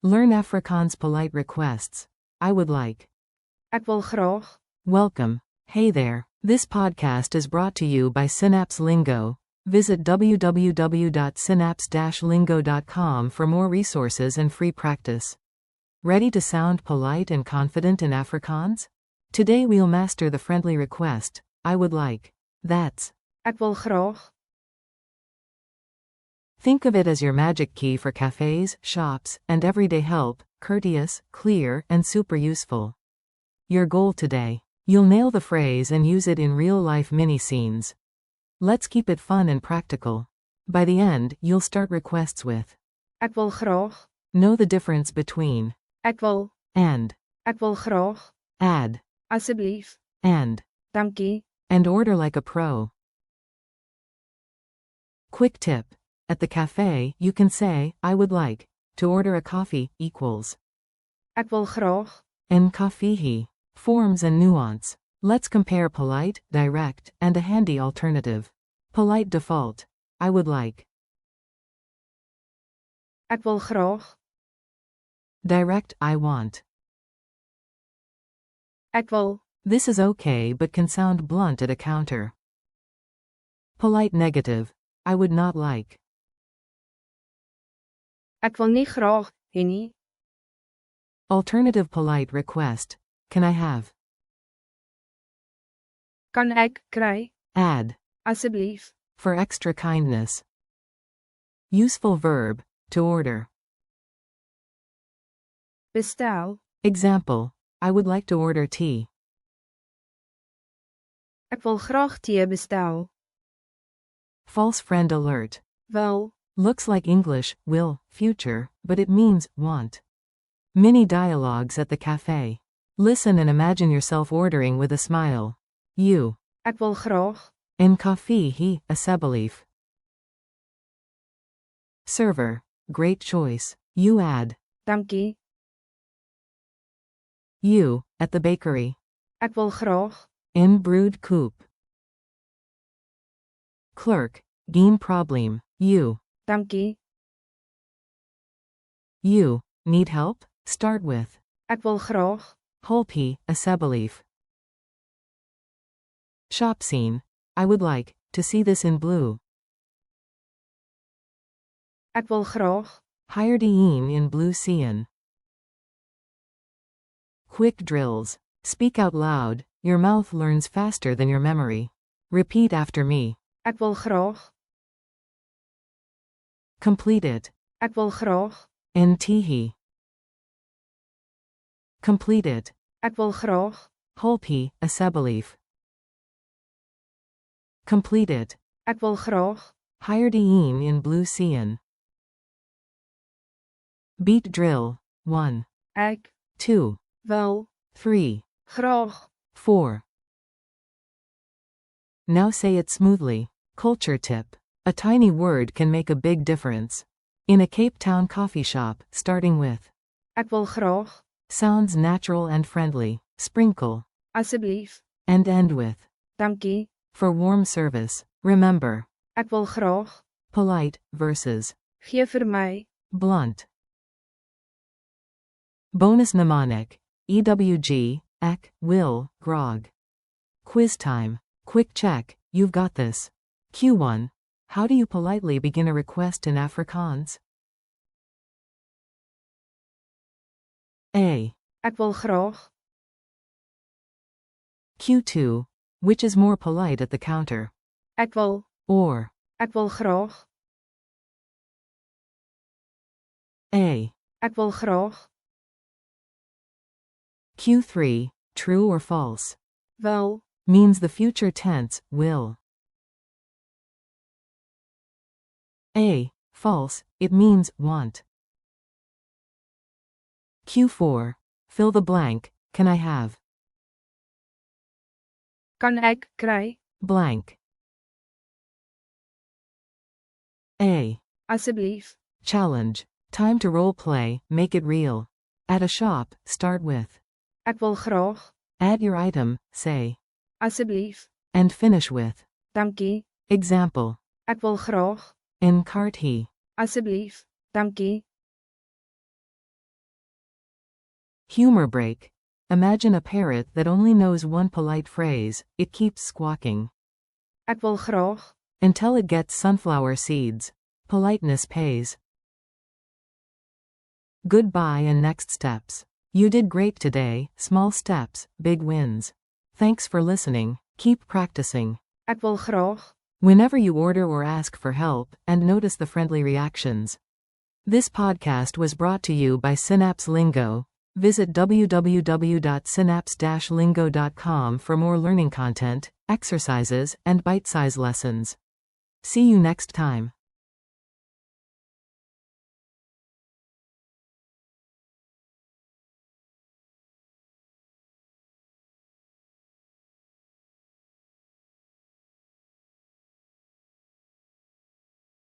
Learn Afrikaans polite requests. I would like. Ek wil graag. Welcome. Hey there. This podcast is brought to you by Synapse Lingo. Visit www.synapse-lingo.com for more resources and free practice. Ready to sound polite and confident in Afrikaans? Today we'll master the friendly request, I would like. That's. Ek wil graag. Think of it as your magic key for cafes, shops, and everyday help, courteous, clear, and super useful. Your goal today. You'll nail the phrase and use it in real-life mini-scenes. Let's keep it fun and practical. By the end, you'll start requests with. Ek wil graag. Know the difference between. Ek wil. And. Ek wil graag. Add. Asseblief. And. Dankie. And order like a pro. Quick tip. At the cafe, you can say, I would like, to order a coffee, equals. Ek wil graag. En koffie. Forms and nuance. Let's compare polite, direct, and a handy alternative. Polite default. I would like. Ek wil graag. Direct, I want. Ek wil. This is okay but can sound blunt at a counter. Polite negative. I would not like. Ek wil nie graag hê nie. Alternative polite request. Can I have? Kan ek kry? Add. Asseblief. For extra kindness. Useful verb, to order. Bestel. Example. I would like to order tea. Ek wil graag tee bestel. False friend alert. Wel. Looks like English, will, future, but it means, want. Mini dialogues at the cafe. Listen and imagine yourself ordering with a smile. You. Ek wil graag. En koffie, asseblief. Server. Great choice. You add. Dankie. You, at the bakery. Ek wil graag. In brewed coupe. Clerk. Geen probleem. You. Dankie. You. Need help? Start with. Ek wil graag. Hulpie, asseblief. Shop scene. I would like to see this in blue. Ek wil graag. Hire Dean in blue cyan. Quick drills. Speak out loud. Your mouth learns faster than your memory. Repeat after me. Ek wil graag. Complete it. Ek wil graag. Ntihi. Complete it. Ek wil graag. Hulpie, asseblief. Complete it. Ek wil graag. Hire Dean in blue cyan. Beat drill. 1. Ek 2. wil 3. graag. 4. Now say it smoothly. Culture tip. A tiny word can make a big difference. In a Cape Town coffee shop, starting with. Ek wil graag. Sounds natural and friendly. Sprinkle. Asseblief. And end with. Dankie. For warm service. Remember. Ek wil graag. Polite versus. Gee vir my. Blunt. Bonus mnemonic. EWG, ek, will, grog. Quiz time. Quick check, you've got this. Q1. How do you politely begin a request in Afrikaans? A. Ek wil graag. Q2. Which is more polite at the counter? Ek wil. Or. Ek wil graag. A. Ek wil graag. Q3. True or false? Wel. Means the future tense, will. A. False, it means, want. Q4. Fill the blank, can I have? Kan ek kry? Blank. A. Asseblief. Challenge. Time to role play, make it real. At a shop, start with. Ek wil graag. Add your item, say. Asseblief. And finish with. Dankie. Example. Ek wil graag. In cart he. Asseblief. Dankie. Humor break. Imagine a parrot that only knows one polite phrase, it keeps squawking. Ek wil graag. Until it gets sunflower seeds. Politeness pays. Goodbye and next steps. You did great today, small steps, big wins. Thanks for listening, keep practicing. Ek wil graag. Whenever you order or ask for help, and notice the friendly reactions. This podcast was brought to you by Synapse Lingo. Visit www.synapse-lingo.com for more learning content, exercises, and bite-sized lessons. See you next time.